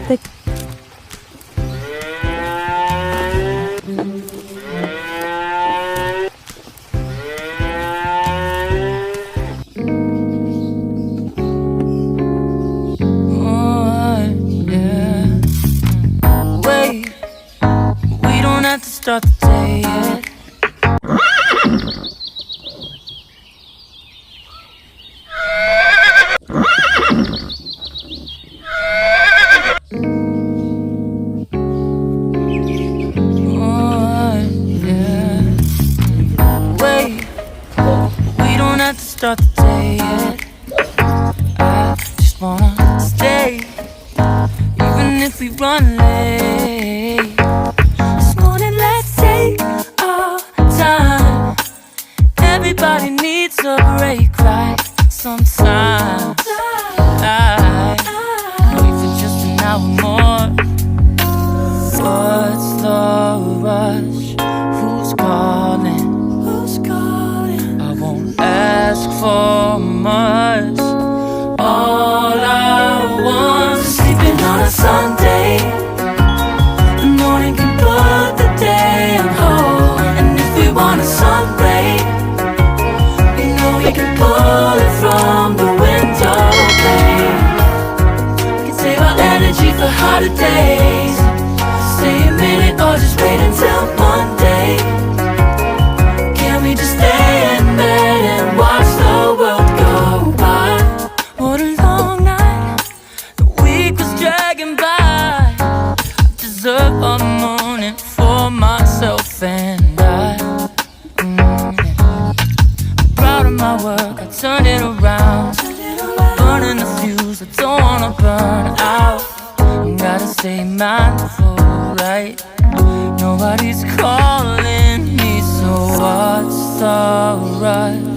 the To start the day yet. Wait, we don't have to start the day yet. I just wanna stay, even if we run late. Everybody needs a break, right? Sometimes I wait for just an hour more. What's the rush? Who's calling? Who's calling? I won't ask for much. All I want is sleeping on a Sunday. The morning can put the day on hold. And if we want a sun ray, we can pull it from the window pane. We can save our energy for harder days. Stay a minute or just wait until Monday. Can we just stay in bed and watch the world go by? What a long night, the week was dragging by. I deserve a morning for myself and I. My work, I turn it around. Burning the fuse, I don't wanna burn out. Gotta stay mindful, right? Nobody's calling me, so what's the rush?